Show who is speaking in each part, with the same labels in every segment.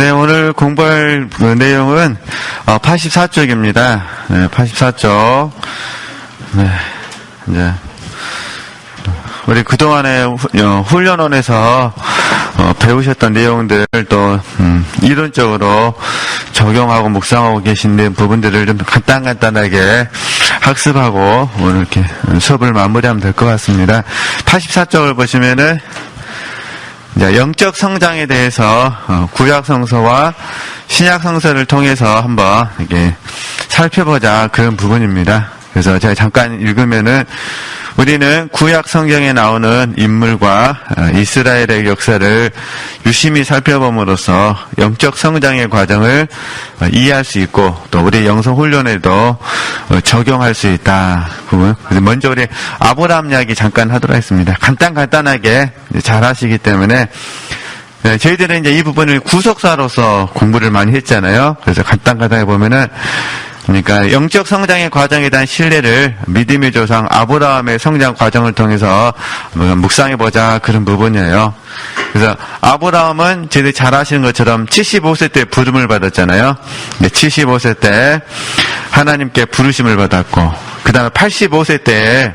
Speaker 1: 네, 오늘 공부할 내용은 84쪽입니다. 네, 84쪽. 네, 이제 우리 그동안에 훈련원에서 배우셨던 내용들을 또 이론적으로 적용하고 묵상하고 계신 부분들을 좀 간단하게 학습하고 오늘 이렇게 수업을 마무리하면 될 것 같습니다. 84쪽을 보시면은 이제 영적 성장에 대해서 구약 성서와 신약 성서를 통해서 한번 이렇게 살펴보자 그런 부분입니다. 그래서 제가 잠깐 읽으면은 우리는 구약 성경에 나오는 인물과 이스라엘의 역사를 유심히 살펴봄으로써 영적 성장의 과정을 이해할 수 있고 또 우리 영성 훈련에도 적용할 수 있다. 먼저 우리 아브라함 이야기 잠깐 하도록 하겠습니다. 간단하게 잘 하시기 때문에 저희들은 이제 이 부분을 구속사로서 공부를 많이 했잖아요. 그래서 간단하게 보면은 그러니까 영적 성장의 과정에 대한 신뢰를 믿음의 조상 아브라함의 성장 과정을 통해서 묵상해보자 그런 부분이에요. 그래서 아브라함은 저희들이 잘 아시는 것처럼 75세 때 부름을 받았잖아요. 75세 때 하나님께 부르심을 받았고 그 다음에 85세 때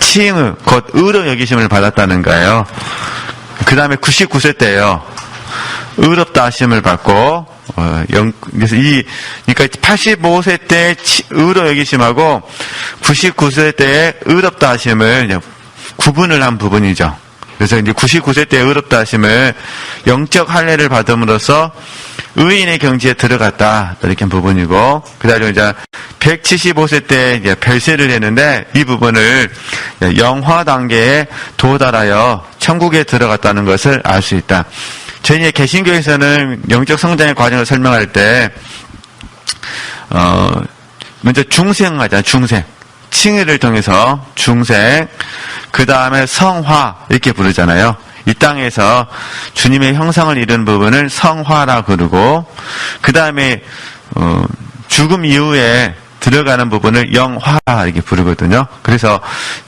Speaker 1: 칭의 곧 의로 여기심을 받았다는 거예요. 그 다음에 99세 때요 의롭다 하심을 받고 그래서 그러니까 85세 때 의로 여기심하고 99세 때 의롭다 하심을 구분을 한 부분이죠. 그래서 이제 99세 때 의롭다 하심을 영적 할례를 받음으로써 의인의 경지에 들어갔다. 이렇게 부분이고, 그 다음에 이제 175세 때 이제 별세를 했는데 이 부분을 영화 단계에 도달하여 천국에 들어갔다는 것을 알 수 있다. 저희 개신교에서는 영적 성장의 과정을 설명할 때, 먼저 중생하자, 중생. 칭의를 통해서 중생, 그 다음에 성화, 이렇게 부르잖아요. 이 땅에서 주님의 형상을 이룬 부분을 성화라 그러고, 그 다음에, 죽음 이후에 들어가는 부분을 영화 이렇게 부르거든요. 그래서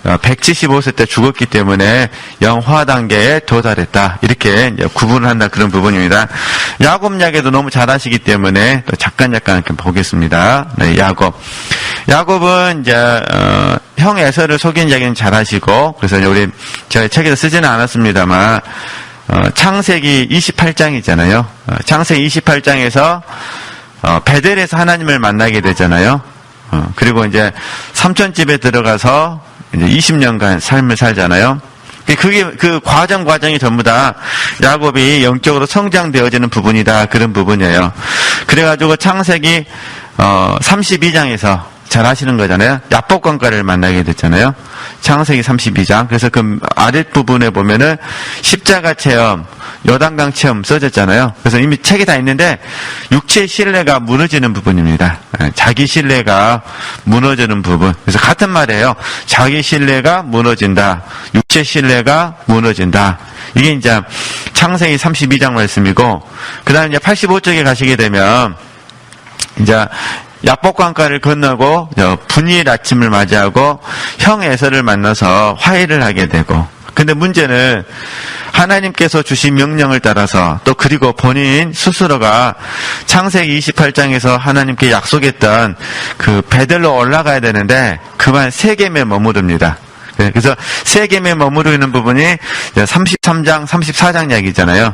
Speaker 1: 175세 때 죽었기 때문에 영화 단계에 도달했다. 이렇게 구분을 한다 그런 부분입니다. 야곱 이야기도 너무 잘 아시기 때문에 잠깐 이렇게 보겠습니다. 네, 야곱은 이제 형 에서를 속인 이야기는 잘 아시고 그래서 우리 제가 책에서 쓰지는 않았습니다만 창세기 28장이잖아요. 창세기 28장에서 베델에서 하나님을 만나게 되잖아요. 그리고 이제 삼촌집에 들어가서 이제 20년간 삶을 살잖아요. 그게 그 과정이 전부 다 야곱이 영적으로 성장되어지는 부분이다 그런 부분이에요. 그래가지고 창세기 32장에서 잘 아시는 거잖아요. 야복강가를 만나게 됐잖아요. 창세기 32장. 그래서 그 아랫부분에 보면은 십자가 체험, 요단강 체험 써졌잖아요. 그래서 이미 책에 다 있는데 육체의 신뢰가 무너지는 부분입니다. 자기 신뢰가 무너지는 부분. 그래서 같은 말이에요. 자기 신뢰가 무너진다. 육체 신뢰가 무너진다. 이게 이제 창세기 32장 말씀이고 그 다음에 이제 85쪽에 가시게 되면 이제 야복강가를 건너고 분이엘 아침을 맞이하고 형 에서를 만나서 화해를 하게 되고 근데 문제는 하나님께서 주신 명령을 따라서 또 그리고 본인 스스로가 창세기 28장에서 하나님께 약속했던 그 베델로 올라가야 되는데 그만 세겜에 머무릅니다. 그래서 세겜에 머무르는 부분이 33장, 34장 이야기잖아요.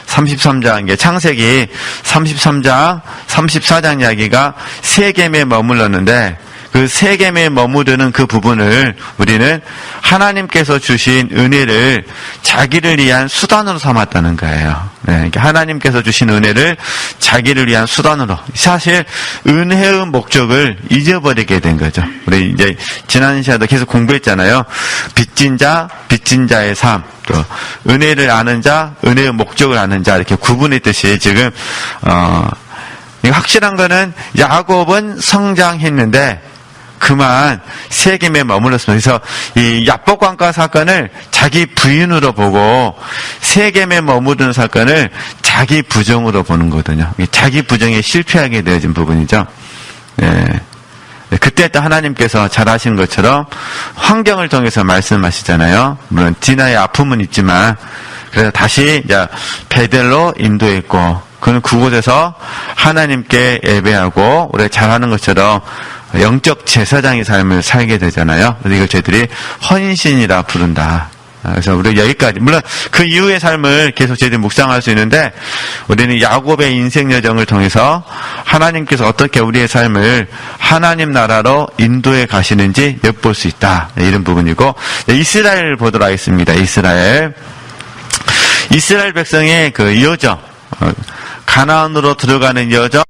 Speaker 1: 33장, 이게 창세기 33장, 34장 이야기가 세겜에 머물렀는데 그 세겜에 머무르는 그 부분을 우리는 하나님께서 주신 은혜를 자기를 위한 수단으로 삼았다는 거예요. 네, 그러니까 하나님께서 주신 은혜를 자기를 위한 수단으로 사실 은혜의 목적을 잊어버리게 된 거죠. 우리 이제 지난 시간에도 계속 공부했잖아요. 빚진 자의 삶, 또 은혜를 아는 자, 은혜의 목적을 아는 자 이렇게 구분했듯이 지금 확실한 거는 야곱은 성장했는데 그만 세겜에 머물렀습니다. 그래서 이 야복강가 사건을 자기 부인으로 보고 세겜에 머무르는 사건을 자기 부정으로 보는 거거든요. 자기 부정에 실패하게 되어진 부분이죠. 네. 그때 또 하나님께서 잘 아시는 것처럼 환경을 통해서 말씀하시잖아요. 물론 디나의 아픔은 있지만 그래서 다시 이제 베델로 인도했고 그는 그곳에서 하나님께 예배하고 우리가 잘 아는 것처럼 영적 제사장의 삶을 살게 되잖아요. 그래서 이걸 저희들이 헌신이라 부른다. 그래서 우리가 여기까지, 물론 그 이후의 삶을 계속 저희들이 묵상할 수 있는데, 우리는 야곱의 인생 여정을 통해서 하나님께서 어떻게 우리의 삶을 하나님 나라로 인도해 가시는지 엿볼 수 있다. 이런 부분이고, 이스라엘 보도록 하겠습니다. 이스라엘 백성의 그 여정, 가나안으로 들어가는 여정,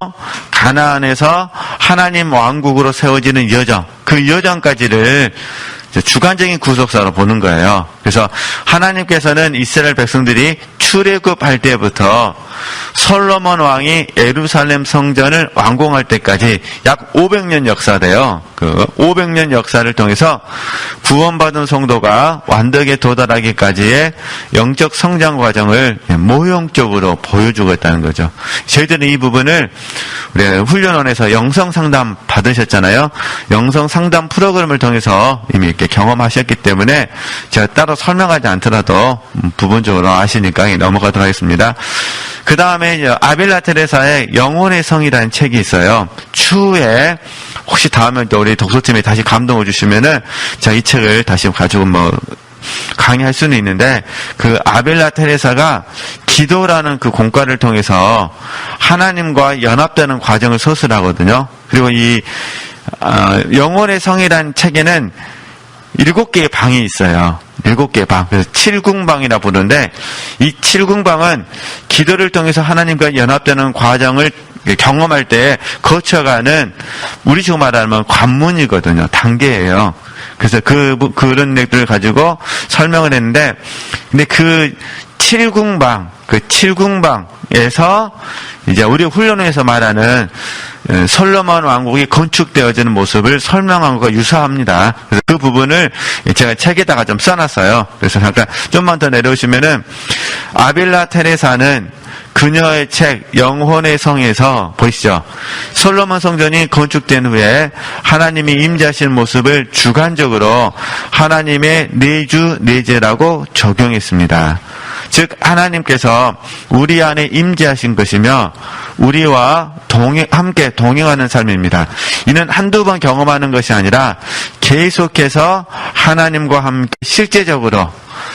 Speaker 1: 가나안에서 하나님 왕국으로 세워지는 여정, 그 여정까지를 주관적인 구속사로 보는 거예요. 그래서 하나님께서는 이스라엘 백성들이 출애굽할 때부터 솔로몬 왕이 예루살렘 성전을 완공할 때까지 약 500년 역사돼요. 그 500년 역사를 통해서 구원받은 성도가 완덕에 도달하기까지의 영적 성장 과정을 모형적으로 보여주고 있다는 거죠. 저희들은 이 부분을 우리 훈련원에서 영성 상담 받으셨잖아요. 영성 상담 프로그램을 통해서 이미 이렇게 경험하셨기 때문에 제가 따로 설명하지 않더라도 부분적으로 아시니까 넘어가도록 하겠습니다. 그 다음에 아벨라 테레사의 영혼의 성이라는 책이 있어요. 추후에 혹시 다음에 또 우리 독서팀에 다시 감동을 주시면은 제가 이 책을 다시 가지고 강의할 수는 있는데, 그 아벨라 테레사가 기도라는 그 공과를 통해서 하나님과 연합되는 과정을 서술하거든요. 그리고 이 영혼의 성이라는 책에는 7개의 방이 있어요. 7개의 방. 그래서 7궁방이라 부르는데, 이 7궁방은 기도를 통해서 하나님과 연합되는 과정을 경험할 때 거쳐가는, 우리 식으로 말하면 관문이거든요. 단계예요. 그래서 그런 내용들을 가지고 설명을 했는데, 근데 그 7궁방에서 이제 우리 훈련에서 말하는 솔로몬 왕국이 건축되어지는 모습을 설명한 것과 유사합니다. 그래서 그 부분을 제가 책에다가 좀 써놨어요. 그래서 잠깐 좀만 더 내려오시면은, 아빌라 테레사는 그녀의 책 영혼의 성에서 보시죠. 솔로몬 성전이 건축된 후에 하나님이 임재하시는 모습을 주관적으로 하나님의 내주 내재라고 적용했습니다. 즉 하나님께서 우리 안에 임재하신 것이며 우리와 함께 동행하는 삶입니다. 이는 한두 번 경험하는 것이 아니라 계속해서 하나님과 함께 실제적으로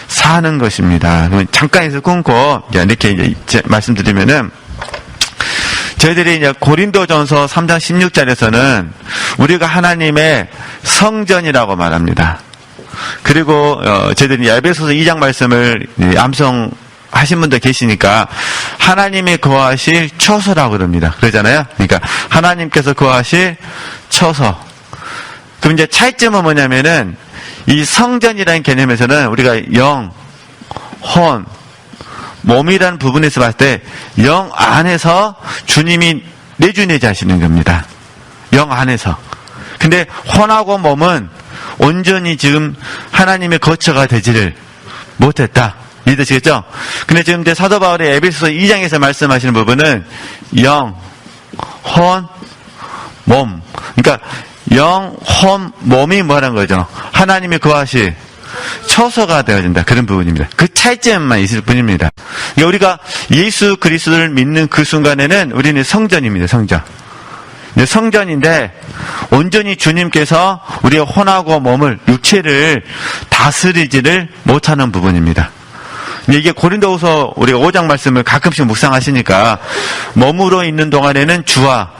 Speaker 1: 사는 것입니다. 그러면 잠깐 해서 끊고 이렇게 이제 말씀드리면은, 저희들이 이제 고린도전서 3장 16절에서는 우리가 하나님의 성전이라고 말합니다. 그리고 저희들이 에베소서 2장 말씀을 암송하신 분들 계시니까 하나님의 거하실 처소라고 그럽니다. 그러잖아요. 그러니까 하나님께서 거하실 처소. 그럼 이제 차이점은 뭐냐면은, 이 성전이라는 개념에서는 우리가 영, 혼, 몸이라는 부분에서 봤을 때 영 안에서 주님이 내주내자하시는 겁니다. 영 안에서. 근데 혼하고 몸은 온전히 지금 하나님의 거처가 되지를 못했다. 이해되시겠죠? 근데 지금 이제 사도 바울의 에베소서 2장에서 말씀하시는 부분은 영, 혼, 몸. 그러니까 영, 혼, 몸이 뭐라는 거죠? 하나님의 거하실 처소가 되어진다. 그런 부분입니다. 그 차이점만 있을 뿐입니다. 그러니까 우리가 예수 그리스도를 믿는 그 순간에는 우리는 성전입니다. 성전. 성전인데 온전히 주님께서 우리의 혼하고 몸을, 육체를 다스리지를 못하는 부분입니다. 이게 고린도후서 우리가 5장 말씀을 가끔씩 묵상하시니까 몸으로 있는 동안에는 주와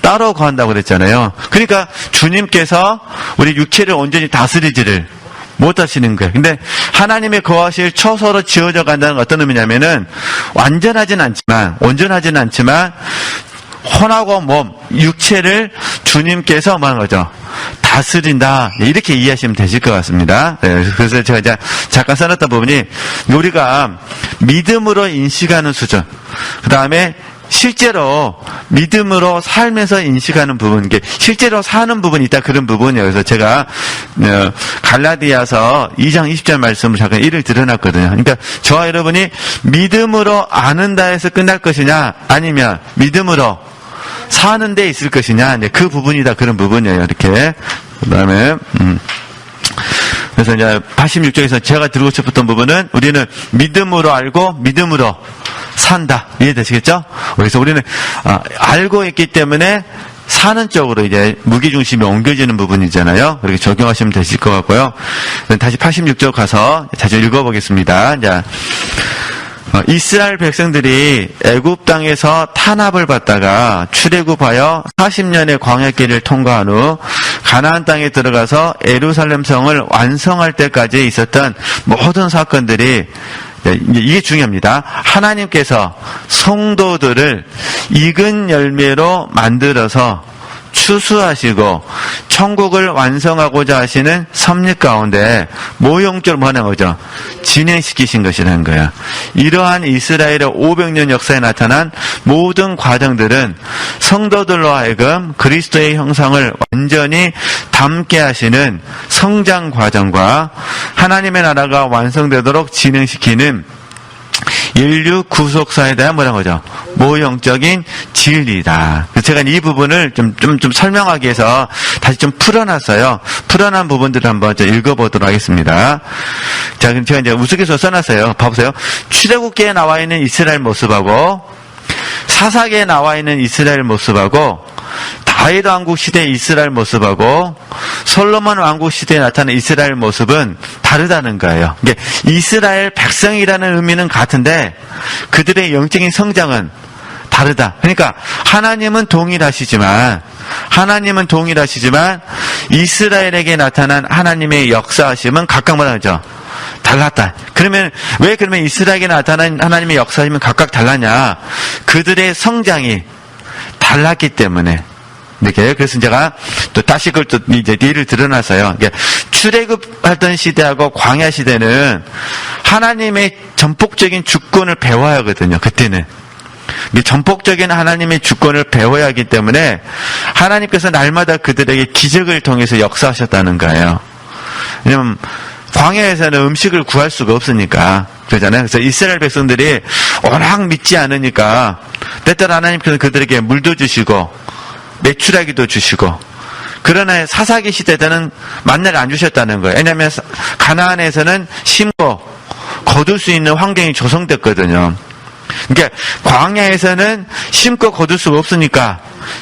Speaker 1: 따로 거한다고 그랬잖아요. 그러니까 주님께서 우리 육체를 온전히 다스리지를 못하시는 거예요. 근데 하나님의 거하실 처소로 지어져 간다는 건 어떤 의미냐면은, 온전하진 않지만 혼하고 몸, 육체를 주님께서 뭐 하는 거죠? 다스린다. 이렇게 이해하시면 되실 것 같습니다. 네, 그래서 제가 이제 잠깐 써놨던 부분이, 우리가 믿음으로 인식하는 수준, 그 다음에 실제로 믿음으로 살면서 인식하는 부분, 이게 실제로 사는 부분이 있다, 그런 부분이에요. 그래서 제가 갈라디아서 2장 20절 말씀을 잠깐 이를 드러났거든요. 그러니까 저와 여러분이 믿음으로 아는다 해서 끝날 것이냐, 아니면 믿음으로 사는 데 있을 것이냐, 그 부분이다, 그런 부분이에요. 이렇게. 그 다음에 그래서 이제 86쪽에서 제가 들고 싶었던 부분은, 우리는 믿음으로 알고 믿음으로 산다. 이해되시겠죠? 그래서 우리는 알고 있기 때문에 사는 쪽으로 이제 무게중심이 옮겨지는 부분이잖아요. 그렇게 적용하시면 되실 것 같고요. 다시 86쪽 가서 다시 읽어보겠습니다. 자, 이스라엘 백성들이 애굽 땅에서 탄압을 받다가 출애굽하여 40년의 광야길을 통과한 후 가나안 땅에 들어가서 예루살렘 성을 완성할 때까지 있었던 모든 사건들이 이게 중요합니다. 하나님께서 성도들을 익은 열매로 만들어서 추수하시고 천국을 완성하고자 하시는 섭리 가운데 모형적으로 하는 거죠. 진행시키신 것이라는 거야. 이러한 이스라엘의 500년 역사에 나타난 모든 과정들은 성도들로 하여금 그리스도의 형상을 완전히 담게 하시는 성장 과정과 하나님의 나라가 완성되도록 진행시키는 인류 구속사에 대한 뭐라는 거죠? 모형적인 진리다. 제가 이 부분을 좀 설명하기 위해서 다시 좀 풀어놨어요. 풀어난 부분들을 한번 읽어보도록 하겠습니다. 자, 제가 이제 우스갯소리 써놨어요. 봐보세요. 출애굽기에 나와 있는 이스라엘 모습하고 사사기에 나와 있는 이스라엘 모습하고 다윗 왕국 시대의 이스라엘 모습하고 솔로몬 왕국 시대에 나타난 이스라엘 모습은 다르다는 거예요. 이게 이스라엘 백성이라는 의미는 같은데 그들의 영적인 성장은 다르다. 그러니까 하나님은 동일하시지만 이스라엘에게 나타난 하나님의 역사하심은 각각 뭐라 하죠? 달랐다. 그러면 이스라엘에게 나타난 하나님의 역사하심은 각각 달랐냐? 그들의 성장이 달랐기 때문에. 이렇게 그래서 제가 또 다시 그걸 또 이제 예를 들어놨어요. 출애굽하던 시대하고 광야 시대는 하나님의 전폭적인 주권을 배워야 하거든요. 그때는 전폭적인 하나님의 주권을 배워야 하기 때문에 하나님께서 날마다 그들에게 기적을 통해서 역사하셨다는 거예요. 왜냐면 광야에서는 음식을 구할 수가 없으니까 그러잖아요. 그래서 이스라엘 백성들이 워낙 믿지 않으니까 때때로 하나님께서 그들에게 물도 주시고 메추라기도 주시고, 그러나 사사기 시대 때는 만나를 안 주셨다는 거예요. 왜냐하면 가나안에서는 심고 거둘 수 있는 환경이 조성됐거든요. 그러니까 광야에서는 심고 거둘 수가 없으니까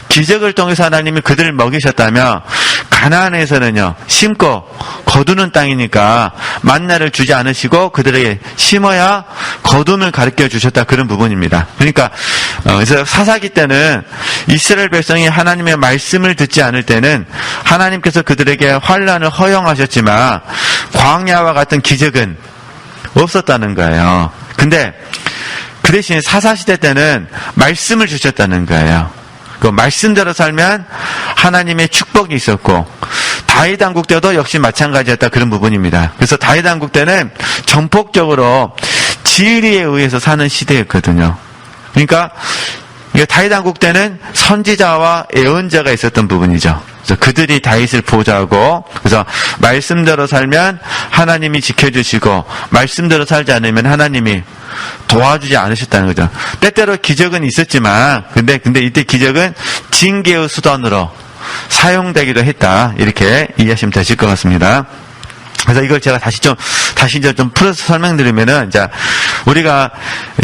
Speaker 1: 기적을 통해서 하나님이 그들을 먹이셨다며, 가나안에서는요 심고 거두는 땅이니까 만나를 주지 않으시고 그들에게 심어야 거둠을 가르쳐 주셨다, 그런 부분입니다. 그러니까 그래서 사사기 때는 이스라엘 백성이 하나님의 말씀을 듣지 않을 때는 하나님께서 그들에게 환난을 허용하셨지만 광야와 같은 기적은 없었다는 거예요. 근데 그 대신 사사시대 때는 말씀을 주셨다는 거예요. 그 말씀대로 살면 하나님의 축복이 있었고, 다윗 왕국 때도 역시 마찬가지였다, 그런 부분입니다. 그래서 다윗 왕국 때는 전폭적으로 진리에 의해서 사는 시대였거든요. 그러니까 다윗 왕국 때는 선지자와 예언자가 있었던 부분이죠. 그래서 그들이 다윗을 보좌하고, 그래서 말씀대로 살면 하나님이 지켜주시고 말씀대로 살지 않으면 하나님이 도와주지 않으셨다는 거죠. 때때로 기적은 있었지만 근데 이때 기적은 징계의 수단으로 사용되기도 했다, 이렇게 이해하시면 되실 것 같습니다. 그래서 이걸 제가 다시 이제 좀 풀어서 설명드리면은, 자, 우리가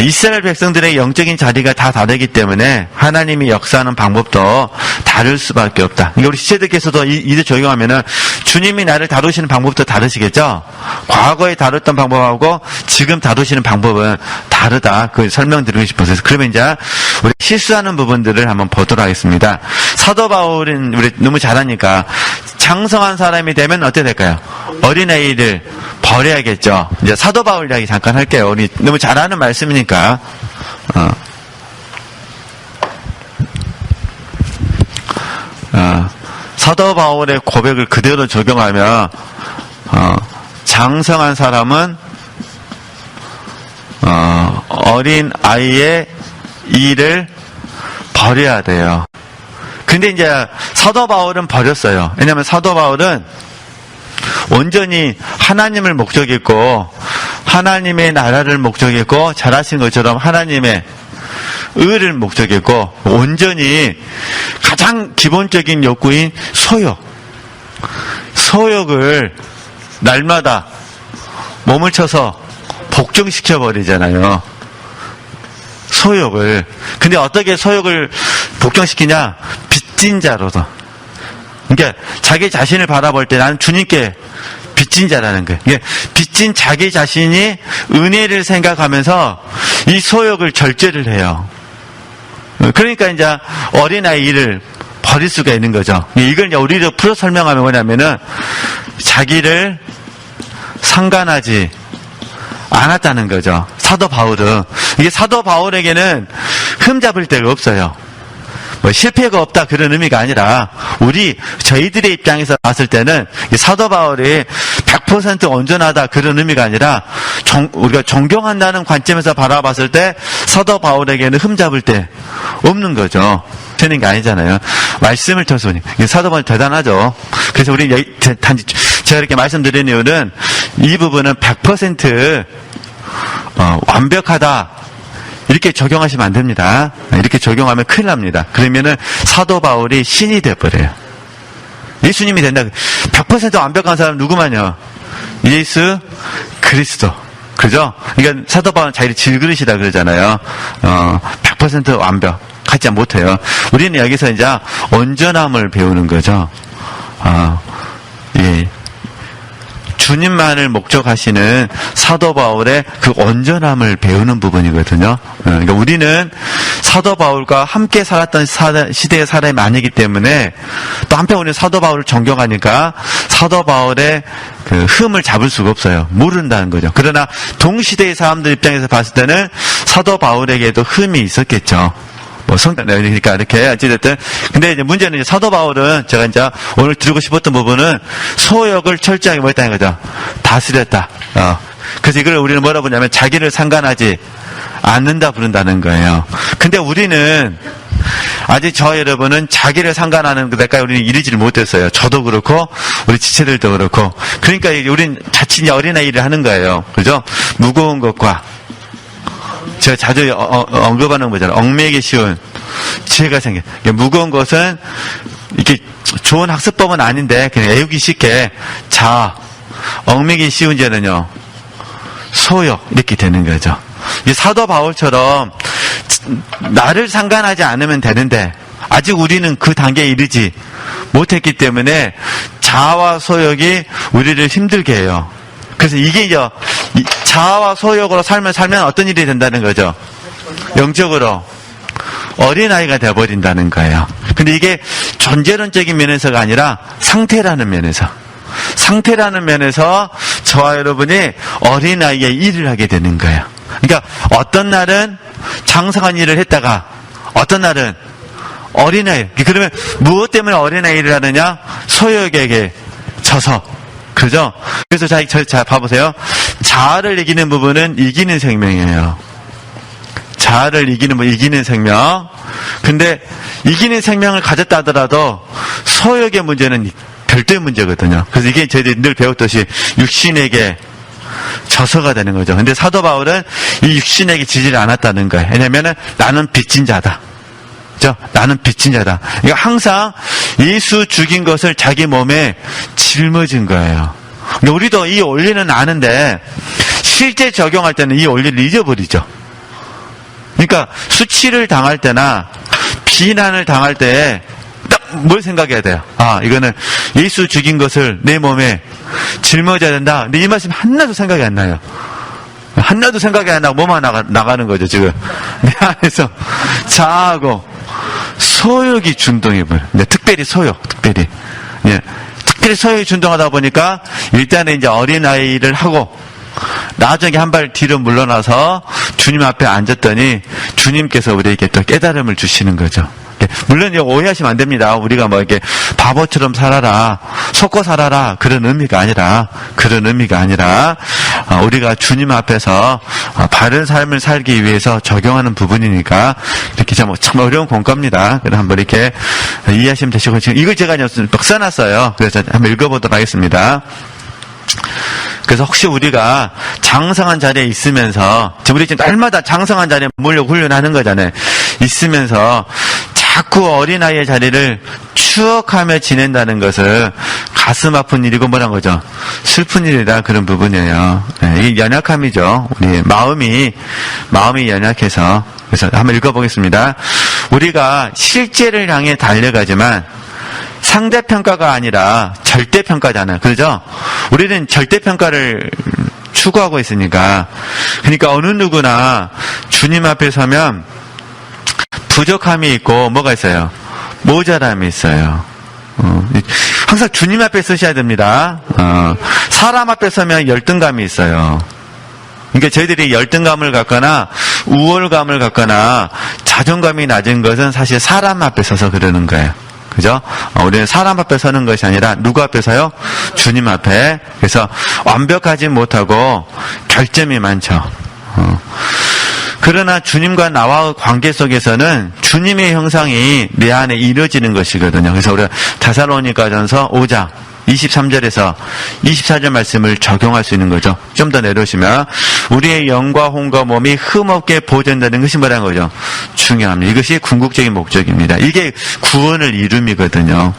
Speaker 1: 이스라엘 백성들의 영적인 자리가 다 다르기 때문에 하나님이 역사하는 방법도 다를 수밖에 없다. 그러니까 우리 시체들께서도 이들 적용하면은 주님이 나를 다루시는 방법도 다르시겠죠? 과거에 다뤘던 방법하고 지금 다루시는 방법은 다르다. 그 설명드리고 싶어서. 그러면 이제 우리 실수하는 부분들을 한번 보도록 하겠습니다. 사도 바울은 우리 너무 잘하니까 장성한 사람이 되면 어떻게 될까요? 어린아이를 버려야겠죠. 이제 사도 바울 이야기 잠깐 할게요. 우리 너무 잘하는 말씀이니까. 사도 바울의 고백을 그대로 적용하면, 장성한 사람은 어린 아이의 일을 버려야 돼요. 근데 이제 사도 바울은 버렸어요. 왜냐하면 사도 바울은 온전히 하나님을 목적했고 하나님의 나라를 목적했고, 잘하신 것처럼 하나님의 의를 목적했고, 온전히 가장 기본적인 욕구인 소욕을 날마다 몸을 쳐서 복종시켜 버리잖아요. 소욕을. 근데 어떻게 소욕을 복종시키냐? 빚진 자로서. 그러니까 자기 자신을 바라볼 때 나는 주님께 빚진 자라는 거예요. 이게 빚진 자기 자신이 은혜를 생각하면서 이 소욕을 절제를 해요. 그러니까 이제 어린아이 일을 버릴 수가 있는 거죠. 이걸 이제 우리로 풀어 설명하면 뭐냐면은 자기를 상관하지 않았다는 거죠. 사도 바울은. 이게 사도 바울에게는 흠잡을 데가 없어요. 뭐 실패가 없다 그런 의미가 아니라 저희들의 입장에서 봤을 때는 사도 바울이 100% 온전하다 그런 의미가 아니라 우리가 존경한다는 관점에서 바라봤을 때 사도 바울에게는 흠잡을 데 없는 거죠. 되는 게 아니잖아요. 말씀을 통해서 사도 바울 대단하죠. 그래서 우리 단지 제가 이렇게 말씀드리는 이유는 이 부분은 100% 완벽하다 이렇게 적용하시면 안 됩니다. 이렇게 적용하면 큰일 납니다. 그러면은 사도 바울이 신이 되어버려요. 예수님이 된다. 100% 완벽한 사람 누구만요? 예수 그리스도. 그죠? 그러니까 사도 바울은 자기를 질그릇이다 그러잖아요. 100% 완벽하지 못해요. 우리는 여기서 이제 온전함을 배우는 거죠. 예. 주님만을 목적하시는 사도 바울의 그 온전함을 배우는 부분이거든요. 그러니까 우리는 사도 바울과 함께 살았던 시대의 사람이 아니기 때문에 또 한편 우리는 사도 바울을 존경하니까 사도 바울의 그 흠을 잡을 수가 없어요. 모른다는 거죠. 그러나 동시대의 사람들 입장에서 봤을 때는 사도 바울에게도 흠이 있었겠죠. 그러니까 이렇게 어찌됐든 근데 이제 문제는 이제 사도 바울은 제가 이제 오늘 드리고 싶었던 부분은 소욕을 철저하게 뭐 했다는 거죠. 다스렸다. 그래서 이걸 우리는 뭐라 부르냐면 자기를 상관하지 않는다 부른다는 거예요. 근데 우리는 아직 저 여러분은 자기를 상관하는 데까지 우리는 이르지를 못했어요. 저도 그렇고 우리 지체들도 그렇고. 그러니까 우리는 자칫 어린아이 일을 하는 거예요. 그죠? 무거운 것과 제가 자주 언급하는 거잖아요. 얽매이기 쉬운 지혜가 생겨. 무거운 것은 이렇게 좋은 학습법은 아닌데 그냥 애우기 쉽게 얽매이기 쉬운 죄는요. 소욕 이렇게 되는 거죠. 사도 바울처럼 나를 상관하지 않으면 되는데 아직 우리는 그 단계에 이르지 못했기 때문에 자아와 소욕이 우리를 힘들게 해요. 그래서 이게 이제 자아와 소욕으로 살면 어떤 일이 된다는 거죠? 영적으로 어린아이가 되어버린다는 거예요. 근데 이게 존재론적인 면에서가 아니라 상태라는 면에서 저와 여러분이 어린아이의 일을 하게 되는 거예요. 그러니까 어떤 날은 장성한 일을 했다가 어떤 날은 어린아이. 그러면 무엇 때문에 어린아이 일을 하느냐? 소욕에게 져서. 그죠? 그래서 자, 봐보세요. 자아를 이기는 부분은 이기는 생명이에요. 자아를 이기는 생명. 근데 이기는 생명을 가졌다 하더라도 소욕의 문제는 별도의 문제거든요. 그래서 이게 저희들이 늘 배웠듯이 육신에게 저서가 되는 거죠. 근데 사도 바울은 이 육신에게 지지를 않았다는 거예요. 왜냐면은 나는 빚진 자다. 그죠? 나는 빚진 자다. 그러니까 항상 예수 죽인 것을 자기 몸에 짊어진 거예요. 우리도 이 원리는 아는데 실제 적용할 때는 이 원리를 잊어버리죠. 그러니까 수치를 당할 때나 비난을 당할 때 딱 뭘 생각해야 돼요? 이거는 예수 죽인 것을 내 몸에 짊어져야 된다. 근데 이 말씀 하나도 생각이 안 나요. 하나도 생각이 안 나고 뭐만 나가는 거죠, 지금. 내 안에서 자아하고 소욕이 준동해버려. 특별히 소욕. 특별히 소욕이 준동하다 보니까 일단은 이제 어린아이를 하고 나중에 한 발 뒤로 물러나서 주님 앞에 앉았더니 주님께서 우리에게 또 깨달음을 주시는 거죠. 물론 오해하시면 안 됩니다. 우리가 뭐 이렇게 바보처럼 살아라, 속고 살아라 그런 의미가 아니라 우리가 주님 앞에서 바른 삶을 살기 위해서 적용하는 부분이니까 이렇게 참 어려운 공과입니다. 그래서 한번 이렇게 이해하시면 되시고 지금 이걸 제가 막 써놨어요. 그래서 한번 읽어보도록 하겠습니다. 그래서 혹시 우리가 장성한 자리에 있으면서 우리 지금 날마다 장성한 자리에 몰려고 훈련하는 거잖아요. 있으면서 자꾸 어린아이의 자리를 추억하며 지낸다는 것을 가슴 아픈 일이고 뭐란 거죠? 슬픈 일이다 그런 부분이에요. 이게 연약함이죠. 우리 마음이 연약해서 그래서 한번 읽어보겠습니다. 우리가 실제를 향해 달려가지만 상대평가가 아니라 절대평가잖아요. 그렇죠? 우리는 절대평가를 추구하고 있으니까. 그러니까 어느 누구나 주님 앞에 서면 부족함이 있고 뭐가 있어요? 모자람이 있어요. 항상 주님 앞에 서셔야 됩니다. 사람 앞에 서면 열등감이 있어요. 그러니까 저희들이 열등감을 갖거나 우월감을 갖거나 자존감이 낮은 것은 사실 사람 앞에 서서 그러는 거예요. 그죠? 우리는 사람 앞에 서는 것이 아니라 누구 앞에 서요? 주님 앞에. 그래서 완벽하지 못하고 결점이 많죠. 그러나 주님과 나와의 관계 속에서는 주님의 형상이 내 안에 이루어지는 것이거든요. 그래서 우리가 데살로니가전서 5장 23절에서 24절 말씀을 적용할 수 있는 거죠. 좀 더 내려오시면 우리의 영과 혼과 몸이 흠없게 보존되는 것이 뭐라는 거죠? 중요합니다. 이것이 궁극적인 목적입니다. 이게 구원을 이룸이거든요.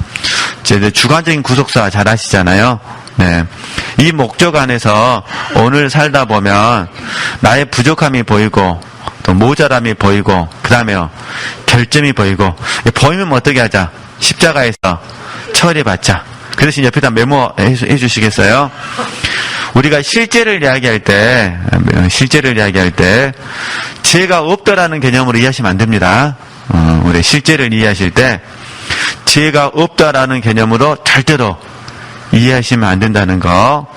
Speaker 1: 이제 주관적인 구속사 잘 아시잖아요. 네. 이 목적 안에서 오늘 살다 보면 나의 부족함이 보이고 또 모자람이 보이고 그 다음에요 결점이 보이고 보이면 어떻게 하자? 십자가에서 처리받자. 그 대신 옆에다 메모해 주시겠어요? 우리가 실제를 이야기할 때 죄가 없다라는 개념으로 이해하시면 안 됩니다. 우리 실제를 이해하실 때 죄가 없다라는 개념으로 절대로 이해하시면 안 된다는 거.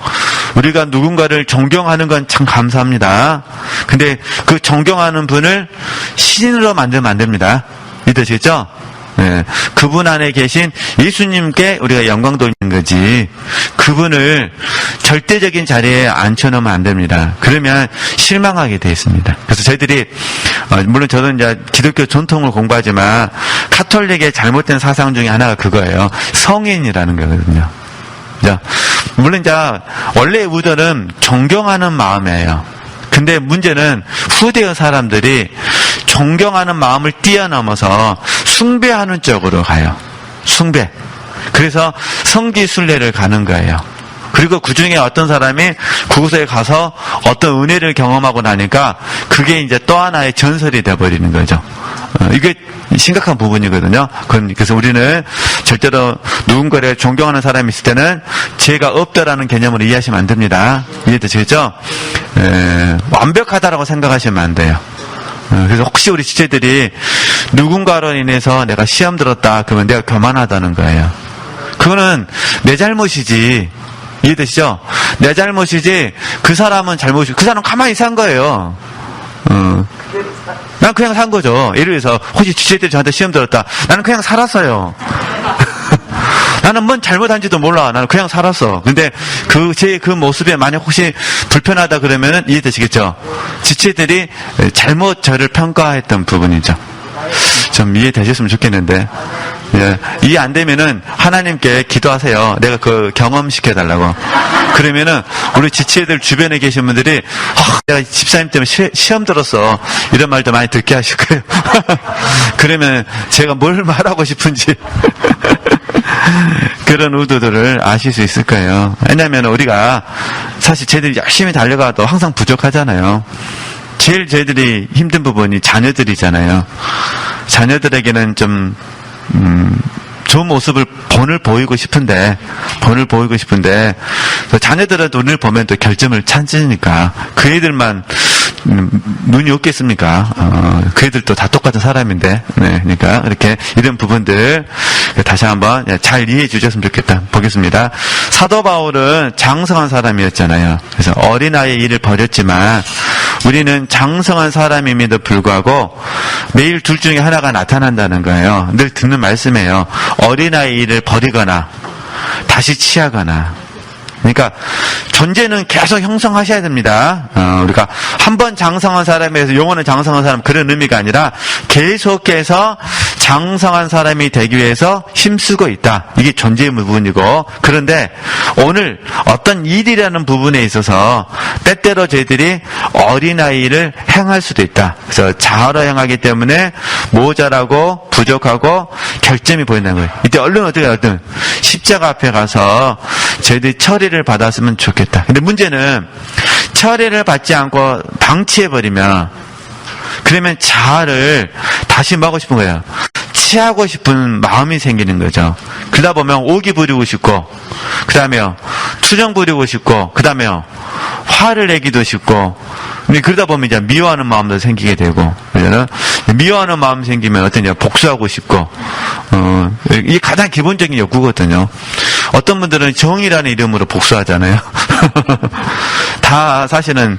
Speaker 1: 우리가 누군가를 존경하는 건 참 감사합니다. 근데 그 존경하는 분을 신으로 만들면 안 됩니다. 이해되시겠죠? 네. 그분 안에 계신 예수님께 우리가 영광 돌리는 거지. 그분을 절대적인 자리에 앉혀놓으면 안 됩니다. 그러면 실망하게 돼 있습니다. 그래서 저희들이 물론 저는 이제 기독교 전통을 공부하지만 카톨릭의 잘못된 사상 중에 하나가 그거예요. 성인이라는 거거든요. 물론 이제 원래 의도는 존경하는 마음이에요. 근데 문제는 후대의 사람들이 존경하는 마음을 뛰어넘어서 숭배하는 쪽으로 가요. 숭배. 그래서 성지순례를 가는 거예요. 그리고 그 중에 어떤 사람이 그곳에 가서 어떤 은혜를 경험하고 나니까 그게 이제 또 하나의 전설이 돼버리는 거죠. 이게 심각한 부분이거든요. 그래서 우리는 절대로 누군가를 존경하는 사람이 있을 때는 죄가 없다라는 개념으로 이해하시면 안 됩니다. 이해되시겠죠? 완벽하다라고 생각하시면 안 돼요. 그래서 혹시 우리 지체들이 누군가로 인해서 내가 시험 들었다 그러면 내가 교만하다는 거예요. 그거는 내 잘못이지. 이해되시죠? 내 잘못이지 그 사람은 잘못이고 그 사람은 가만히 산 거예요. 난 그냥 산 거죠. 예를 들어서 혹시 지체들이 저한테 시험 들었다. 나는 그냥 살았어요. 나는 뭔 잘못한지도 몰라. 나는 그냥 살았어. 근데 그 모습에 만약 혹시 불편하다 그러면은 이해되시겠죠? 지체들이 잘못 저를 평가했던 부분이죠. 좀 이해되셨으면 좋겠는데. 예. 이해 안 되면은 하나님께 기도하세요. 내가 그 경험시켜 달라고. 그러면은 우리 지체들 주변에 계신 분들이 내가 집사님 때문에 시험 들었어. 이런 말도 많이 듣게 하실 거예요. 그러면 제가 뭘 말하고 싶은지 그런 의도들을 아실 수 있을 거예요. 왜냐하면 우리가 사실 쟤들이 열심히 달려가도 항상 부족하잖아요. 제일 저희들이 힘든 부분이 자녀들이잖아요. 자녀들에게는 좀 좋은 모습을 본을 보이고 싶은데 자녀들은 눈을 보면 또 결점을 찾으니까 그 애들만 눈이 없겠습니까? 그 애들도 다 똑같은 사람인데, 네, 그러니까 이렇게 이런 부분들 다시 한번 잘 이해해 주셨으면 좋겠다. 보겠습니다. 사도 바울은 장성한 사람이었잖아요. 그래서 어린아이의 일을 버렸지만 우리는 장성한 사람임에도 불구하고 매일 둘 중에 하나가 나타난다는 거예요. 늘 듣는 말씀이에요. 어린아이 일을 버리거나 다시 취하거나. 그러니까 존재는 계속 형성하셔야 됩니다. 우리가 한 번 장성한 사람에서 영원한 장성한 사람 그런 의미가 아니라 계속해서 장성한 사람이 되기 위해서 힘쓰고 있다. 이게 존재의 부분이고, 그런데 오늘 어떤 일이라는 부분에 있어서 때때로 저희들이 어린아이를 행할 수도 있다. 그래서 자아로 행하기 때문에 모자라고 부족하고 결점이 보인다는 거예요. 이때 얼른 어떻게 하든 십자가 앞에 가서 저희들이 처리를 받았으면 좋겠다. 근데 문제는 처리를 받지 않고 방치해버리면 그러면 자아를 다시 뭐 하고 싶은 거예요? 취하고 싶은 마음이 생기는 거죠. 그러다 보면 오기 부리고 싶고, 그 다음에요, 투정 부리고 싶고, 그 다음에요, 화를 내기도 싶고, 그러다 보면 이제 미워하는 마음도 생기게 되고, 그러잖아요. 미워하는 마음 생기면 어떠냐, 복수하고 싶고, 이게 가장 기본적인 욕구거든요. 어떤 분들은 정의라는 이름으로 복수하잖아요. 다 사실은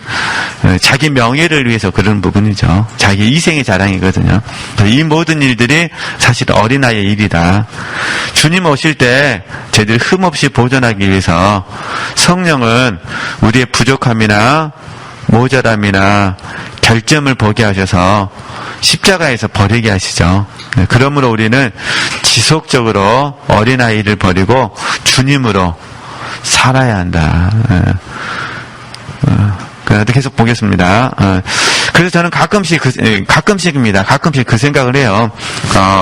Speaker 1: 자기 명예를 위해서 그런 부분이죠. 자기 이생의 자랑이거든요. 이 모든 일들이 사실 어린아이의 일이다. 주님 오실 때 저희들이 흠없이 보존하기 위해서 성령은 우리의 부족함이나 모자람이나 결점을 보게 하셔서 십자가에서 버리게 하시죠. 그러므로 우리는 지속적으로 어린아이를 버리고 주님으로 살아야 한다. 계속 보겠습니다. 그래서 저는 가끔씩입니다. 가끔씩 그 생각을 해요.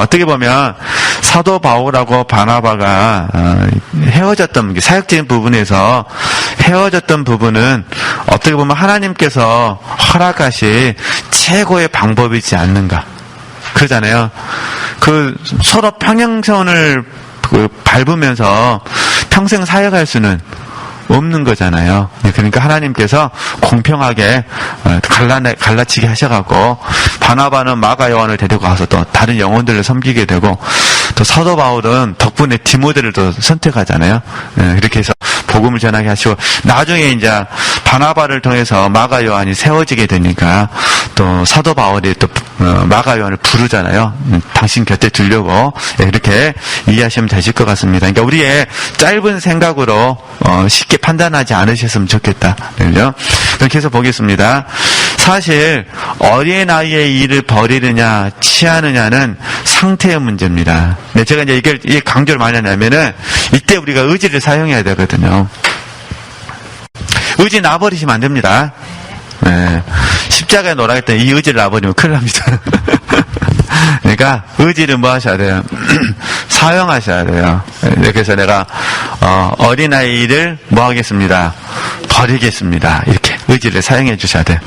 Speaker 1: 어떻게 보면 사도 바울하고 바나바가 헤어졌던, 사역적인 부분에서 헤어졌던 부분은 어떻게 보면 하나님께서 허락하신 최고의 방법이지 않는가. 그러잖아요. 서로 평행선을 밟으면서 평생 사역할 수는 없는 거잖아요. 그러니까 하나님께서 공평하게 갈라치게 하셔갖고 바나바는 마가 요한을 데리고 가서 또 다른 영혼들을 섬기게 되고, 또 사도 바울은 덕분에 디모데를 또 선택하잖아요. 이렇게 해서 복음을 전하게 하시고, 나중에 이제 바나바를 통해서 마가 요한이 세워지게 되니까 또 사도 바울이 또 마가 요한을 부르잖아요. 당신 곁에 두려고. 이렇게 이해하시면 되실 것 같습니다. 그러니까 우리의 짧은 생각으로 쉽게 판단하지 않으셨으면 좋겠다. 그렇게 해서 보겠습니다. 사실 어린아이의 일을 버리느냐 취하느냐는 상태의 문제입니다. 네, 제가 이제 이게 강조를 많이 하냐면은 이때 우리가 의지를 사용해야 되거든요. 의지 놔버리시면 안 됩니다. 네. 십자가에 놓으라겠더니 이 의지를 놔버리면 큰일 납니다. 그러니까 의지를 뭐 하셔야 돼요? 사용하셔야 돼요. 그래서 내가 어린아이를 뭐 하겠습니다? 버리겠습니다. 이렇게 의지를 사용해 주셔야 돼요.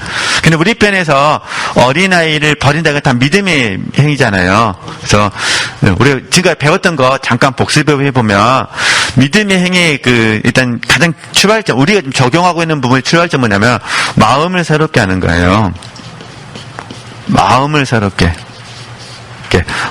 Speaker 1: 근데 우리 편에서 어린아이를 버린다는 건 다 믿음의 행위잖아요. 그래서 우리 지금까지 배웠던 거 잠깐 복습해 보면, 믿음의 행위 일단 가장 출발점, 우리가 좀 적용하고 있는 부분의 출발점은 뭐냐면 마음을 새롭게 하는 거예요. 마음을 새롭게.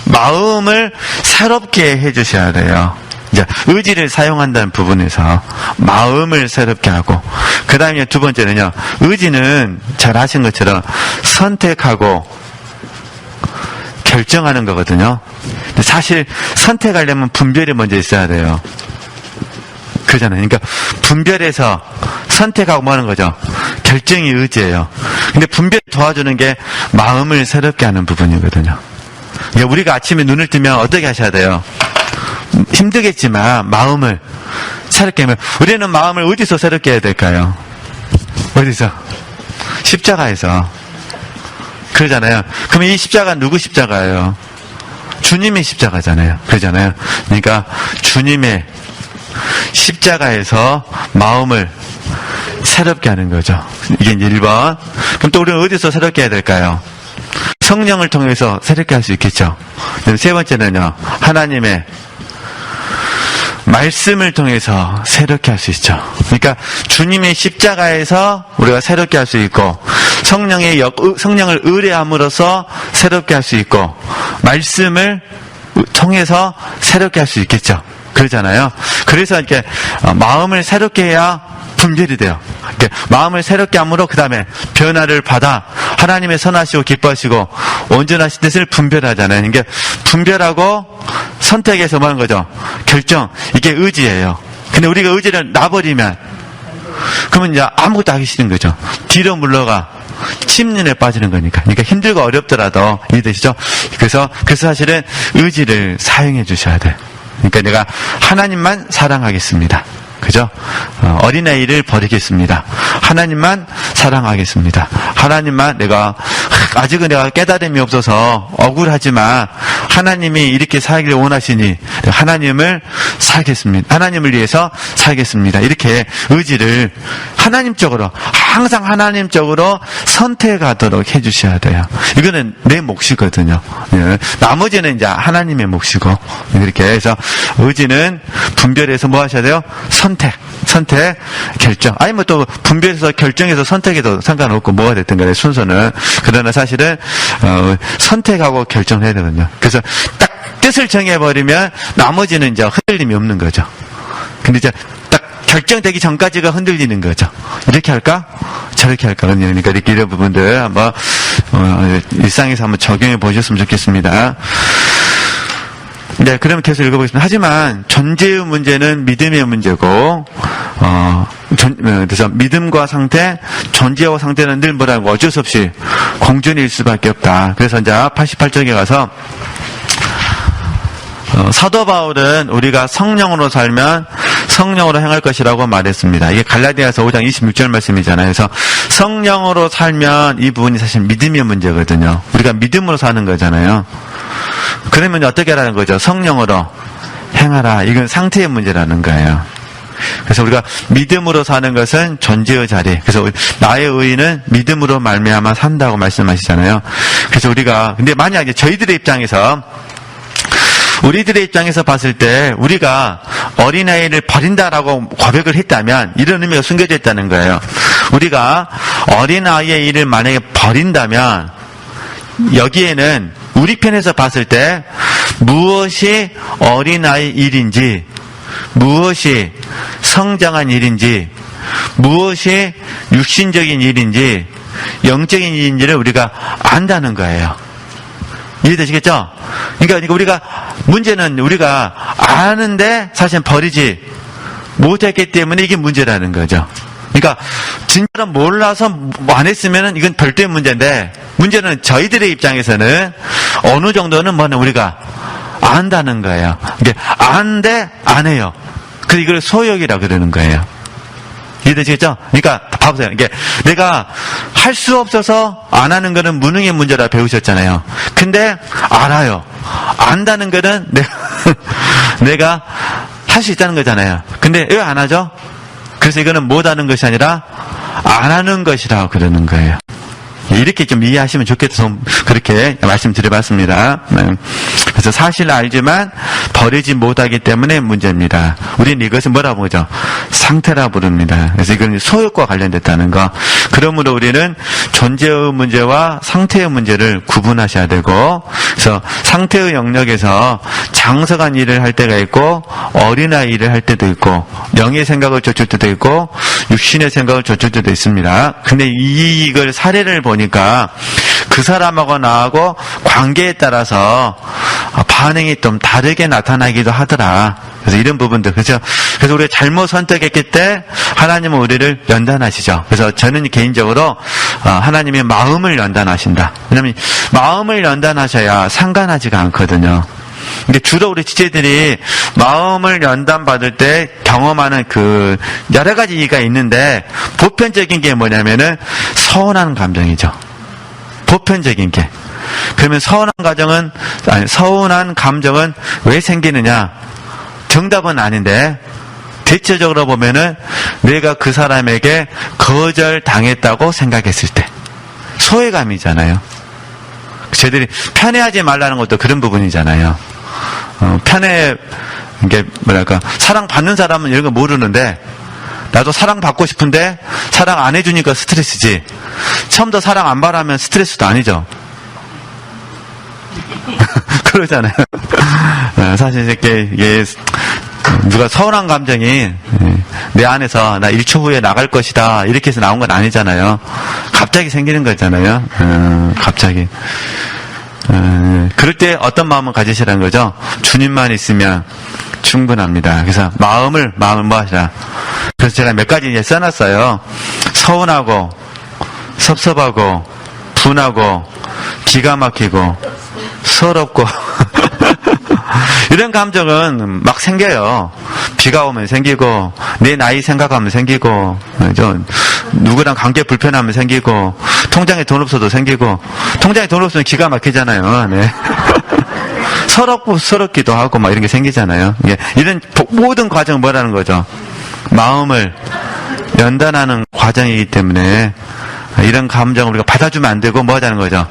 Speaker 1: 마음을 새롭게 해주셔야 돼요. 이제 의지를 사용한다는 부분에서 마음을 새롭게 하고, 그 다음에 두 번째는요, 의지는 잘 아신 것처럼 선택하고 결정하는 거거든요. 근데 사실 선택하려면 분별이 먼저 있어야 돼요. 그러잖아요. 그러니까 분별해서 선택하고 뭐 하는 거죠? 결정이 의지예요. 근데 분별을 도와주는 게 마음을 새롭게 하는 부분이거든요. 그러니까 우리가 아침에 눈을 뜨면 어떻게 하셔야 돼요? 힘들겠지만 마음을 새롭게 하면, 우리는 마음을 어디서 새롭게 해야 될까요? 어디서? 십자가에서. 그러잖아요. 그럼 이 십자가 누구 십자가예요? 주님의 십자가잖아요. 그러잖아요. 그러니까 주님의 십자가에서 마음을 새롭게 하는 거죠. 이게 이제 1번. 그럼 또 우리는 어디서 새롭게 해야 될까요? 성령을 통해서 새롭게 할 수 있겠죠. 세 번째는요, 하나님의 말씀을 통해서 새롭게 할 수 있죠. 그러니까 주님의 십자가에서 우리가 새롭게 할 수 있고, 성령을 의뢰함으로써 새롭게 할 수 있고, 말씀을 통해서 새롭게 할 수 있겠죠. 그러잖아요. 그래서 이렇게 마음을 새롭게 해야 분별이 돼요. 마음을 새롭게 함으로 그 다음에 변화를 받아 하나님의 선하시고 기뻐하시고 온전하신 뜻을 분별하잖아요. 이게 분별하고 선택해서 뭐 하는 거죠? 결정. 이게 의지예요. 근데 우리가 의지를 놔버리면, 그러면 이제 아무것도 하기 싫은 거죠. 뒤로 물러가 침륜에 빠지는 거니까. 그러니까 힘들고 어렵더라도 이해되시죠? 그래서 사실은 의지를 사용해 주셔야 돼요. 그러니까 내가 하나님만 사랑하겠습니다. 그죠? 어린아이를 버리겠습니다. 하나님만 사랑하겠습니다. 하나님만 아직은 내가 깨달음이 없어서 억울하지만 하나님이 이렇게 살기를 원하시니 하나님을 살겠습니다. 하나님을 위해서 살겠습니다. 이렇게 의지를 하나님 쪽으로, 항상 하나님 쪽으로 선택하도록 해주셔야 돼요. 이거는 내 몫이거든요. 예. 나머지는 이제 하나님의 몫이고, 이렇게 해서 의지는 분별해서 뭐 하셔야 돼요? 선택, 결정. 아니, 뭐 또 분별해서 결정해서 선택해도 상관없고 뭐가 됐든 간에 순서는. 그러나 사실은, 선택하고 결정을 해야 되거든요. 그래서 딱 뜻을 정해버리면 나머지는 이제 흔들림이 없는 거죠. 근데 이제 딱 결정되기 전까지가 흔들리는 거죠. 이렇게 할까? 저렇게 할까? 그러니까 이렇게 이런 부분들 한번, 일상에서 한번 적용해 보셨으면 좋겠습니다. 네, 그러면 계속 읽어보겠습니다. 하지만 존재의 문제는 믿음의 문제고, 그래서 믿음과 상태, 존재와 상태는 늘 뭐라고 어쩔 수 없이 공존일 수밖에 없다. 그래서 이제 88쪽에 가서 사도 바울은 우리가 성령으로 살면 성령으로 행할 것이라고 말했습니다. 이게 갈라디아서 5장 26절 말씀이잖아요. 그래서 성령으로 살면 이 부분이 사실 믿음의 문제거든요. 우리가 믿음으로 사는 거잖아요. 그러면 어떻게 하라는 거죠? 성령으로 행하라. 이건 상태의 문제라는 거예요. 그래서 우리가 믿음으로 사는 것은 존재의 자리. 그래서 나의 의의는 믿음으로 말미암아 산다고 말씀하시잖아요. 그래서 우리가 근데 만약에 저희들의 입장에서 우리들의 입장에서 봤을 때 우리가 어린아이를 버린다라고 고백을 했다면 이런 의미가 숨겨져 있다는 거예요. 우리가 어린아이의 일을 만약에 버린다면 여기에는 우리 편에서 봤을 때 무엇이 어린아이 일인지, 무엇이 성장한 일인지, 무엇이 육신적인 일인지, 영적인 일인지를 우리가 안다는 거예요. 이해되시겠죠? 그러니까 우리가 문제는 우리가 아는데 사실 버리지 못했기 때문에 이게 문제라는 거죠. 그러니까 진짜로 몰라서 안 했으면 이건 별도의 문제인데 문제는 저희들의 입장에서는 어느 정도는 뭐는 우리가 안다는 거예요. 이게 아는데 안 해요. 그래서 이걸 소욕이라 그러는 거예요. 이해되시겠죠? 그러니까 봐보세요. 이게 내가 할 수 없어서 안 하는 거는 무능의 문제라 배우셨잖아요. 근데 알아요. 안다는 거는 내가 할 수 있다는 거잖아요. 근데 왜 안 하죠? 그래서 이거는 못하는 것이 아니라 안 하는 것이라고 그러는 거예요. 이렇게 좀 이해하시면 좋겠어서 그렇게 말씀드려봤습니다. 그래서 사실 알지만 버리지 못하기 때문에 문제입니다. 우리는 이것을 뭐라고 부르죠? 상태라 부릅니다. 그래서 이건 소욕과 관련됐다는 거. 그러므로 우리는 존재의 문제와 상태의 문제를 구분하셔야 되고, 그래서 상태의 영역에서 장성한 일을 할 때가 있고, 어린아이 일을 할 때도 있고, 영의 생각을 쫓을 때도 있고, 육신의 생각을 쫓을 때도 있습니다. 근데 이걸 사례를 보니까 그 사람하고 나하고 관계에 따라서 반응이 좀 다르게 나타나기도 하더라. 그래서 이런 부분들. 그래서 우리가 잘못 선택했기 때 하나님은 우리를 연단하시죠. 그래서 저는 개인적으로 하나님의 마음을 연단하신다. 왜냐하면 마음을 연단하셔야 상관하지가 않거든요. 근데 주로 우리 지체들이 마음을 연단받을 때 경험하는 그 여러 가지 이유가 있는데 보편적인 게 뭐냐면은 서운한 감정이죠. 보편적인 게. 그러면 서운한 감정은 왜 생기느냐? 정답은 아닌데 대체적으로 보면은 내가 그 사람에게 거절당했다고 생각했을 때 소외감이잖아요. 저희들이 편애하지 말라는 것도 그런 부분이잖아요. 이게 뭐랄까, 사랑받는 사람은 이런 거 모르는데, 나도 사랑받고 싶은데, 사랑 안 해주니까 스트레스지. 처음부터 사랑 안 바라면 스트레스도 아니죠. 그러잖아요. 사실 이게, 누가 서운한 감정이 내 안에서 나 1초 후에 나갈 것이다, 이렇게 해서 나온 건 아니잖아요. 갑자기 생기는 거잖아요. 갑자기. 그럴 때 어떤 마음을 가지시라는 거죠? 주님만 있으면 충분합니다. 그래서 마음을 뭐 하시라. 그래서 제가 몇 가지 이제 써놨어요. 서운하고, 섭섭하고, 분하고, 기가 막히고, 서럽고. 이런 감정은 막 생겨요. 비가 오면 생기고, 내 나이 생각하면 생기고, 누구랑 관계 불편하면 생기고, 통장에 돈 없어도 생기고, 통장에 돈 없으면 기가 막히잖아요. 네. 서럽기도 하고 막 이런 게 생기잖아요. 이런 모든 과정은 뭐라는 거죠? 마음을 연단하는 과정이기 때문에 이런 감정을 우리가 받아주면 안 되고 뭐 하자는 거죠?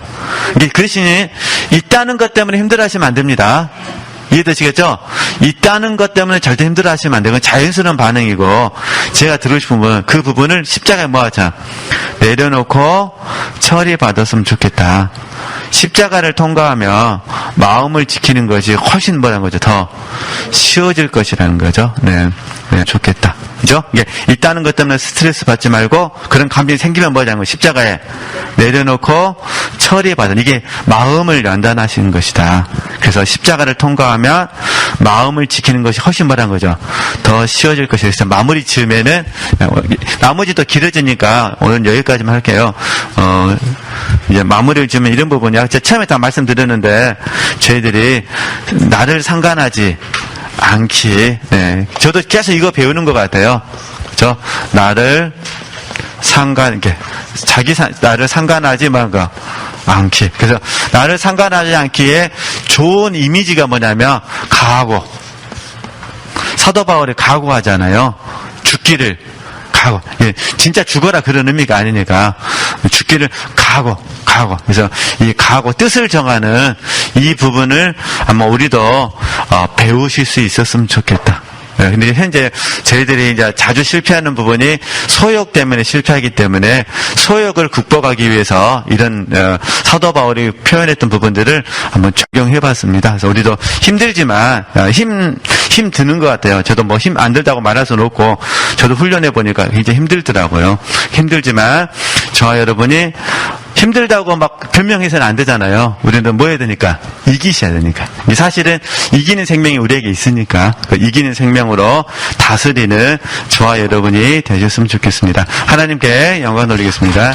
Speaker 1: 그 대신에 있다는 것 때문에 힘들어하시면 안 됩니다. 이해되시겠죠? 있다는 것 때문에 절대 힘들어하시면 안 되고 자연스러운 반응이고 제가 들고 싶은 부분 그 부분을 십자가에 뭐 하자? 내려놓고 처리받았으면 좋겠다. 십자가를 통과하며 마음을 지키는 것이 훨씬 뭐라는 거죠? 더 쉬워질 것이라는 거죠. 네, 좋겠다. 그죠? 있다는 것 때문에 스트레스 받지 말고 그런 감정이 생기면 뭐라는 거죠? 십자가에 내려놓고 처리받은 이게 마음을 연단하시는 것이다. 그래서 십자가를 통과하면 마음을 지키는 것이 훨씬 뭐라는 거죠? 더 쉬워질 것이다. 그래서 마무리 지으면은 나머지 더 길어지니까 오늘 여기까지만 할게요. 이제 마무리를 지으면 이런 부분이 제가 처음에 다 말씀드렸는데 저희들이 나를 상관하지 않기. 네. 저도 계속 이거 배우는 것 같아요. 그죠? 나를 나를 상관하지 말고 않기. 그래서 나를 상관하지 않기에 좋은 이미지가 뭐냐면 각오. 사도 바울이 각오하잖아요. 죽기를 각오. 진짜 죽어라 그런 의미가 아니니까 죽기를 각오. 그래서 이 각오 뜻을 정하는 이 부분을 아마 우리도 배우실 수 있었으면 좋겠다. 근데 현재 저희들이 이제 자주 실패하는 부분이 소욕 때문에 실패하기 때문에 소욕을 극복하기 위해서 이런 사도 바울이 표현했던 부분들을 한번 적용해봤습니다. 그래서 우리도 힘들지만 힘 드는 것 같아요. 저도 뭐 힘 안 들다고 말할 수는 없고 저도 훈련해 보니까 굉장히 힘들더라고요. 힘들지만 저와 여러분이 힘들다고 막 변명해서는 안 되잖아요. 우리는 뭐 해야 되니까? 이기셔야 되니까. 사실은 이기는 생명이 우리에게 있으니까 그 이기는 생명으로 다스리는 저와 여러분이 되셨으면 좋겠습니다. 하나님께 영광 돌리겠습니다.